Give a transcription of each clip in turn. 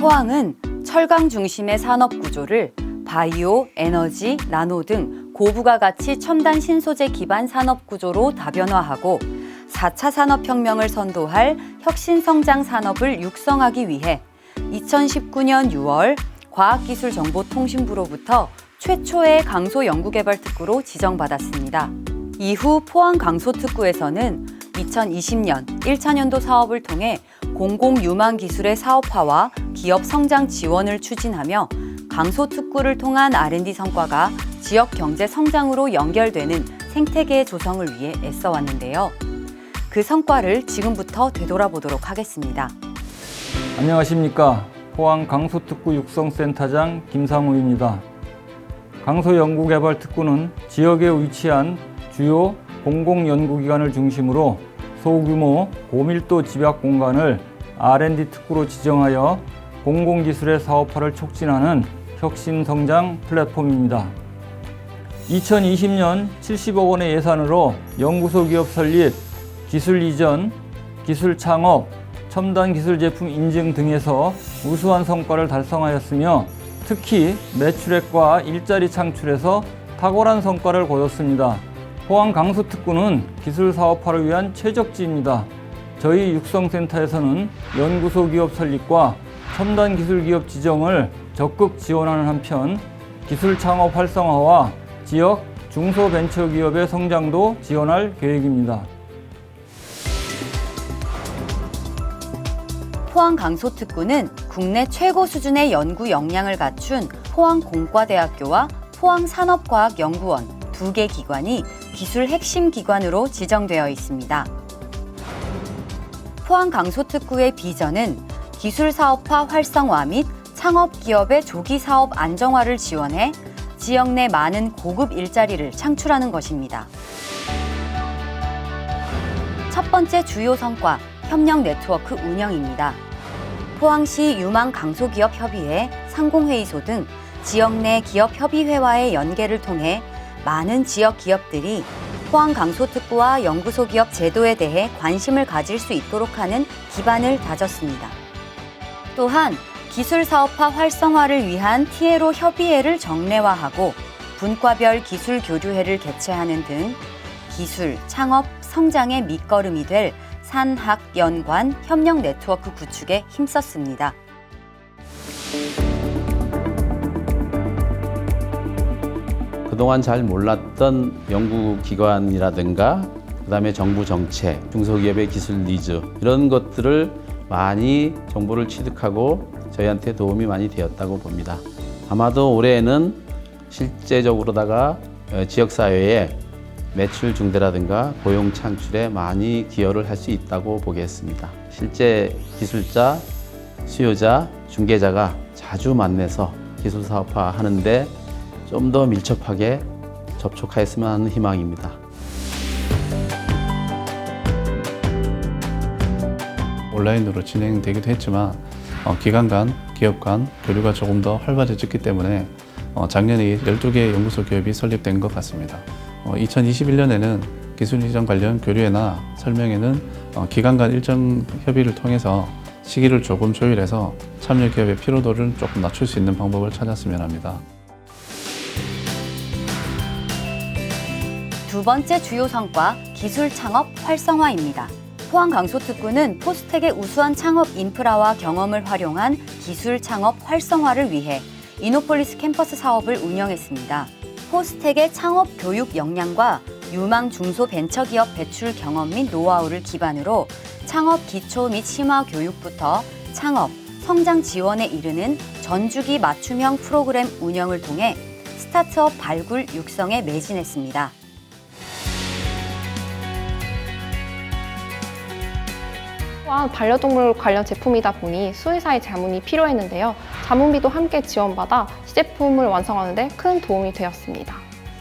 포항은 철강 중심의 산업 구조를 바이오, 에너지, 나노 등 고부가 가치 첨단 신소재 기반 산업 구조로 다변화하고 4차 산업혁명을 선도할 혁신성장 산업을 육성하기 위해 2019년 6월 과학기술정보통신부로부터 최초의 강소연구개발특구로 지정받았습니다. 이후 포항 강소특구에서는 2020년 1차년도 사업을 통해 공공유망기술의 사업화와 기업 성장 지원을 추진하며 강소특구를 통한 R&D 성과가 지역 경제 성장으로 연결되는 생태계 조성을 위해 애써왔는데요. 그 성과를 지금부터 되돌아보도록 하겠습니다. 안녕하십니까. 포항 강소특구 육성센터장 김상우입니다. 강소연구개발특구는 지역에 위치한 주요 공공연구기관을 중심으로 소규모 고밀도 집약 공간을 R&D 특구로 지정하여 공공기술의 사업화를 촉진하는 혁신성장 플랫폼입니다. 2020년 70억 원의 예산으로 연구소 기업 설립, 기술 이전, 기술 창업, 첨단 기술 제품 인증 등에서 우수한 성과를 달성하였으며 특히 매출액과 일자리 창출에서 탁월한 성과를 거뒀습니다. 포항 강소특구는 기술 사업화를 위한 최적지입니다. 저희 육성센터에서는 연구소 기업 설립과 첨단 기술 기업 지정을 적극 지원하는 한편 기술 창업 활성화와 지역 중소벤처기업의 성장도 지원할 계획입니다. 포항 강소특구는 국내 최고 수준의 연구 역량을 갖춘 포항공과대학교와 포항산업과학연구원 2개 기관이 기술 핵심 기관으로 지정되어 있습니다. 포항 강소특구의 비전은 기술 사업화 활성화 및 창업 기업의 조기 사업 안정화를 지원해 지역 내 많은 고급 일자리를 창출하는 것입니다. 첫 번째 주요 성과, 협력 네트워크 운영입니다. 포항시 유망 강소기업협의회, 상공회의소 등 지역 내 기업협의회와의 연계를 통해 많은 지역 기업들이 포항 강소특구와 연구소 기업 제도에 대해 관심을 가질 수 있도록 하는 기반을 다졌습니다. 또한 기술 사업화 활성화를 위한 TLO 협의회를 정례화하고 분과별 기술 교류회를 개최하는 등 기술, 창업, 성장의 밑거름이 될 산학연관 협력 네트워크 구축에 힘썼습니다. 그동안 잘 몰랐던 연구기관이라든가 그다음에 정부 정책, 중소기업의 기술 니즈 이런 것들을 많이 정보를 취득하고 저희한테 도움이 많이 되었다고 봅니다. 아마도 올해에는 실제적으로다가 지역사회에 매출 증대라든가 고용 창출에 많이 기여를 할 수 있다고 보겠습니다. 실제 기술자, 수요자, 중개자가 자주 만나서 기술 사업화 하는데 좀 더 밀접하게 접촉하였으면 하는 희망입니다. 온라인으로 진행되기도 했지만 기관 간, 기업 간 교류가 조금 더 활발해졌기 때문에 작년에 12개 연구소 기업이 설립된 것 같습니다. 2021년에는 기술 이전 관련 교류회나 설명회는 기관 간 일정 협의를 통해서 시기를 조금 조율해서 참여 기업의 피로도를 조금 낮출 수 있는 방법을 찾았으면 합니다. 두 번째 주요 성과, 기술 창업 활성화입니다. 포항 강소특구는 포스텍의 우수한 창업 인프라와 경험을 활용한 기술 창업 활성화를 위해 이노폴리스 캠퍼스 사업을 운영했습니다. 포스텍의 창업 교육 역량과 유망 중소벤처기업 배출 경험 및 노하우를 기반으로 창업 기초 및 심화 교육부터 창업, 성장 지원에 이르는 전주기 맞춤형 프로그램 운영을 통해 스타트업 발굴 육성에 매진했습니다. 반려동물 관련 제품이다 보니 수의사의 자문이 필요했는데요. 자문비도 함께 지원받아 시제품을 완성하는 데 큰 도움이 되었습니다.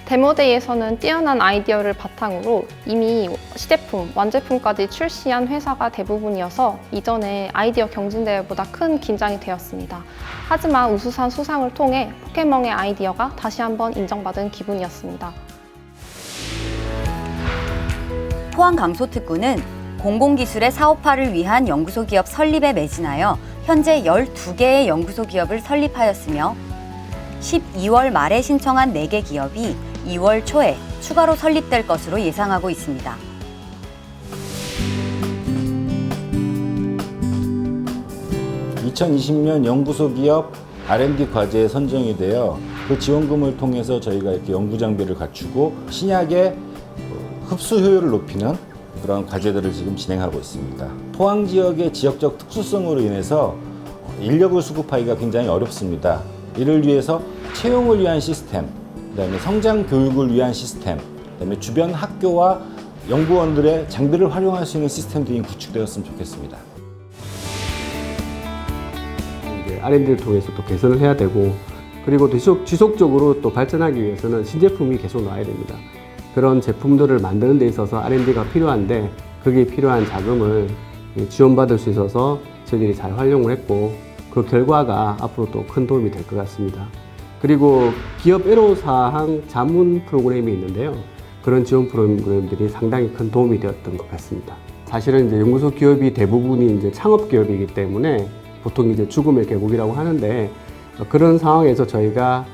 데모데이에서는 뛰어난 아이디어를 바탕으로 이미 시제품, 완제품까지 출시한 회사가 대부분이어서 이전에 아이디어 경진대회보다 큰 긴장이 되었습니다. 하지만 우수상 수상을 통해 포켓몬의 아이디어가 다시 한번 인정받은 기분이었습니다. 포항 강소특구는 공공기술의 사업화를 위한 연구소 기업 설립에 매진하여 현재 12개의 연구소 기업을 설립하였으며 12월 말에 신청한 4개 기업이 2월 초에 추가로 설립될 것으로 예상하고 있습니다. (2020년) 연구소 기업 R&D 과제에 선정이 되어 그 지원금을 통해서 저희가 이렇게 연구 장비를 갖추고 신약의 흡수 효율을 높이는 그런 과제들을 지금 진행하고 있습니다. 포항 지역의 지역적 특수성으로 인해서 인력을 수급하기가 굉장히 어렵습니다. 이를 위해서 채용을 위한 시스템, 그다음에 성장 교육을 위한 시스템, 그다음에 주변 학교와 연구원들의 장비를 활용할 수 있는 시스템들이 구축되었으면 좋겠습니다. R&D를 통해서 또 개선을 해야 되고, 그리고 지속적으로 또 발전하기 위해서는 신제품이 계속 나와야 됩니다. 그런 제품들을 만드는 데 있어서 R&D가 필요한데, 거기에 필요한 자금을 지원받을 수 있어서 저희들이 잘 활용을 했고, 그 결과가 앞으로 또 큰 도움이 될 것 같습니다. 그리고 기업 애로사항 자문 프로그램이 있는데요. 그런 지원 프로그램들이 상당히 큰 도움이 되었던 것 같습니다. 사실은 이제 연구소 기업이 대부분이 이제 창업 기업이기 때문에 보통 이제 죽음의 계곡이라고 하는데, 그런 상황에서 저희가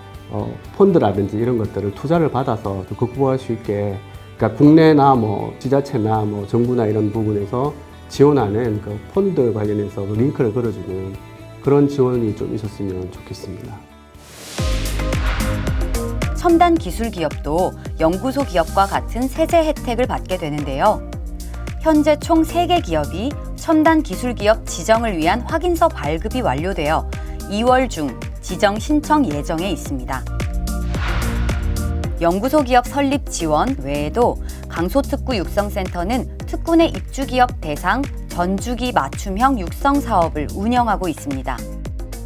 펀드라든지 이런 것들을 투자를 받아서 또 극복할 수 있게, 그러니까 국내나 뭐 지자체나 뭐 정부나 이런 부분에서 지원하는 그 펀드 관련해서 링크를 걸어주는 그런 지원이 좀 있었으면 좋겠습니다. 첨단 기술 기업도 연구소 기업과 같은 세제 혜택을 받게 되는데요. 현재 총 3개 기업이 첨단 기술 기업 지정을 위한 확인서 발급이 완료되어 2월 중 지정 신청 예정에 있습니다. 연구소 기업 설립 지원 외에도 강소특구 육성센터는 특군의 입주기업 대상 전주기 맞춤형 육성 사업을 운영하고 있습니다.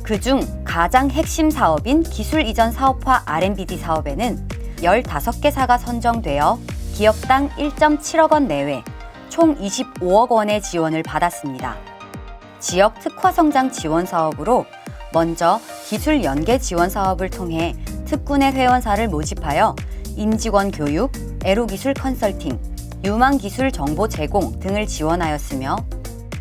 그중 가장 핵심 사업인 기술 이전 사업화 R&D 사업에는 15개사가 선정되어 기업당 1.7억 원 내외 총 25억 원의 지원을 받았습니다. 지역 특화 성장 지원 사업으로 먼저 기술 연계 지원 사업을 통해 특군의 회원사를 모집하여 임직원 교육, 애로기술 컨설팅, 유망기술 정보 제공 등을 지원하였으며,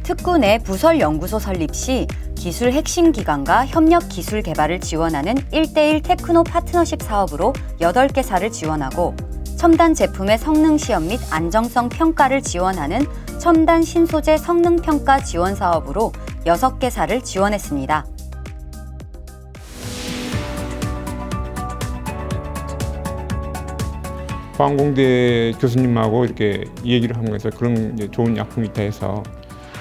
특군의 부설 연구소 설립 시 기술 핵심 기관과 협력 기술 개발을 지원하는 1:1 테크노 파트너십 사업으로 8개사를 지원하고, 첨단 제품의 성능 시험 및 안정성 평가를 지원하는 첨단 신소재 성능 평가 지원 사업으로 6개사를 지원했습니다. 포항공대 교수님하고 이렇게 얘기를 하면서 그런 이제 좋은 약품이 있다 해서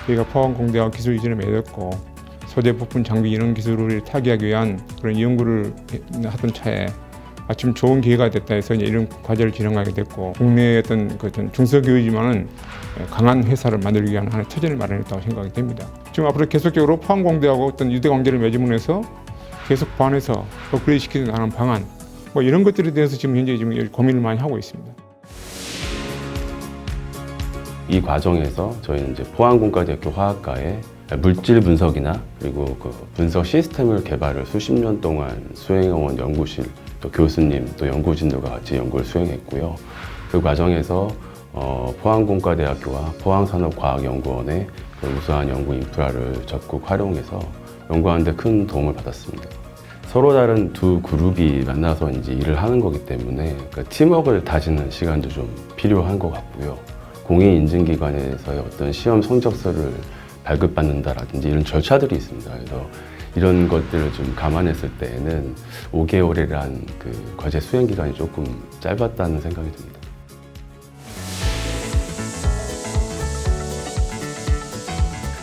저희가 포항공대와 기술 이전을 맺었고, 소재 부품 장비 이런 기술을 타개하기 위한 그런 연구를 하던 차에 마침 좋은 기회가 됐다 해서 이제 이런 과제를 진행하게 됐고, 국내의 어떤 중소기업이지만은 강한 회사를 만들기 위한 하나의 터전을 마련했다고 생각이 됩니다. 지금 앞으로 계속적으로 포항공대하고 어떤 유대 관계를 맺으면서 계속 보완해서 업그레이드 시키는 방안, 뭐 이런 것들에 대해서 지금 현재 고민을 많이 하고 있습니다. 이 과정에서 저희는 이제 포항공과대학교 화학과에 물질 분석이나 그리고 그 분석 시스템을 개발을 수십 년 동안 수행해온 연구실, 또 교수님, 또 연구진들과 같이 연구를 수행했고요. 그 과정에서 포항공과대학교와 포항산업과학연구원의 그 우수한 연구 인프라를 적극 활용해서 연구하는 데 큰 도움을 받았습니다. 서로 다른 두 그룹이 만나서 이제 일을 하는 거기 때문에 그 팀워크를 다지는 시간도 좀 필요한 것 같고요. 공인인증기관에서의 어떤 시험 성적서를 발급받는다라든지 이런 절차들이 있습니다. 그래서 이런 것들을 좀 감안했을 때에는 5개월이란 그 과제 수행 기간이 조금 짧았다는 생각이 듭니다.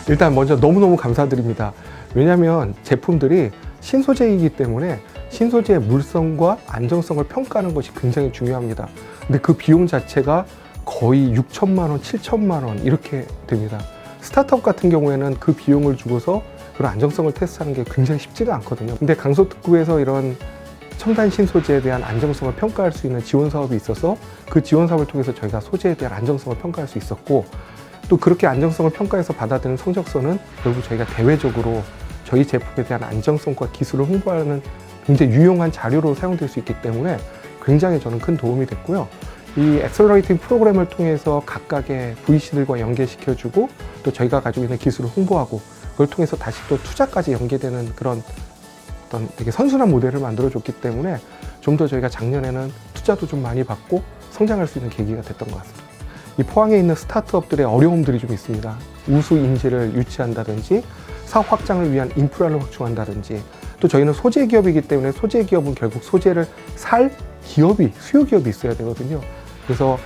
일단 먼저 너무너무 감사드립니다. 왜냐하면 제품들이 신소재이기 때문에 신소재의 물성과 안정성을 평가하는 것이 굉장히 중요합니다. 근데 그 비용 자체가 거의 6천만 원, 7천만 원 이렇게 됩니다. 스타트업 같은 경우에는 그 비용을 주고서 그런 안정성을 테스트하는 게 굉장히 쉽지가 않거든요. 근데 강소특구에서 이런 첨단 신소재에 대한 안정성을 평가할 수 있는 지원 사업이 있어서 그 지원 사업을 통해서 저희가 소재에 대한 안정성을 평가할 수 있었고, 또 그렇게 안정성을 평가해서 받아들이는 성적서는 결국 저희가 대외적으로 저희 제품에 대한 안정성과 기술을 홍보하는 굉장히 유용한 자료로 사용될 수 있기 때문에 굉장히 저는 큰 도움이 됐고요. 이 엑셀러레이팅 프로그램을 통해서 각각의 VC들과 연계시켜주고 또 저희가 가지고 있는 기술을 홍보하고 그걸 통해서 다시 또 투자까지 연계되는 그런 어떤 되게 선순환 모델을 만들어줬기 때문에 좀 더 저희가 작년에는 투자도 좀 많이 받고 성장할 수 있는 계기가 됐던 것 같습니다. 이 포항에 있는 스타트업들의 어려움들이 좀 있습니다. 우수 인재를 유치한다든지 사업 확장을 위한 인프라를 확충한다든지 또 저희는 소재 기업이기 때문에 소재 기업은 결국 소재를 살 기업이 수요 기업이 있어야 되거든요. 그래서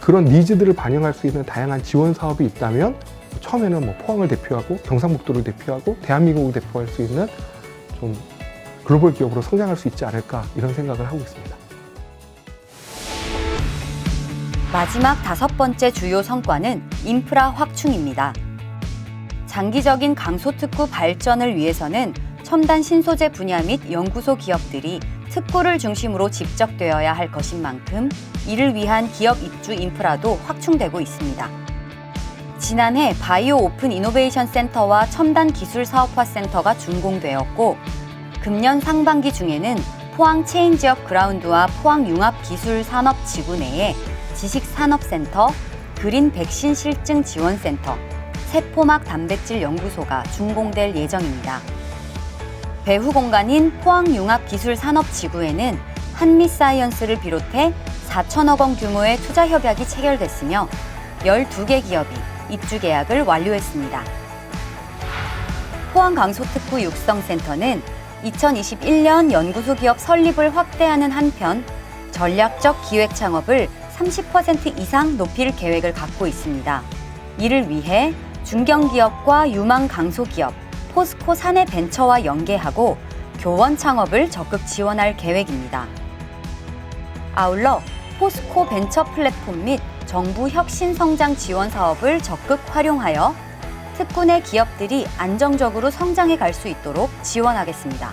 그런 니즈들을 반영할 수 있는 다양한 지원 사업이 있다면 처음에는 뭐 포항을 대표하고 경상북도를 대표하고 대한민국을 대표할 수 있는 좀 글로벌 기업으로 성장할 수 있지 않을까 이런 생각을 하고 있습니다. 마지막 5번째 주요 성과는 인프라 확충입니다. 장기적인 강소특구 발전을 위해서는 첨단 신소재 분야 및 연구소 기업들이 특구를 중심으로 집적되어야 할 것인 만큼 이를 위한 기업 입주 인프라도 확충되고 있습니다. 지난해 바이오 오픈 이노베이션 센터와 첨단 기술 사업화 센터가 준공되었고 금년 상반기 중에는 포항 체인지업 그라운드와 포항 융합 기술 산업 지구 내에 지식산업센터, 그린 백신 실증 지원센터, 세포막 단백질 연구소가 준공될 예정입니다. 배후 공간인 포항 융합 기술 산업 지구에는 한미사이언스를 비롯해 4천억 원 규모의 투자 협약이 체결됐으며 12개 기업이 입주 계약을 완료했습니다. 포항 강소특구 육성센터는 2021년 연구소 기업 설립을 확대하는 한편 전략적 기획 창업을 30% 이상 높일 계획을 갖고 있습니다. 이를 위해 중견기업과 유망 강소기업, 포스코 사내 벤처와 연계하고 교원 창업을 적극 지원할 계획입니다. 아울러 포스코 벤처 플랫폼 및 정부 혁신 성장 지원 사업을 적극 활용하여 특구 내 기업들이 안정적으로 성장해 갈 수 있도록 지원하겠습니다.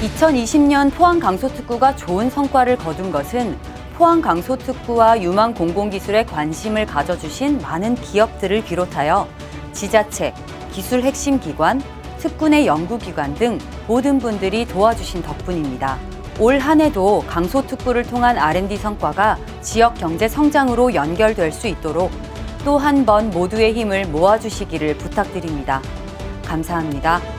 2020년 포항 강소특구가 좋은 성과를 거둔 것은 포항 강소특구와 유망 공공기술에 관심을 가져주신 많은 기업들을 비롯하여 지자체, 기술 핵심 기관, 특구 내 연구기관 등 모든 분들이 도와주신 덕분입니다. 올 한 해도 강소특구를 통한 R&D 성과가 지역 경제 성장으로 연결될 수 있도록 또 한 번 모두의 힘을 모아주시기를 부탁드립니다. 감사합니다.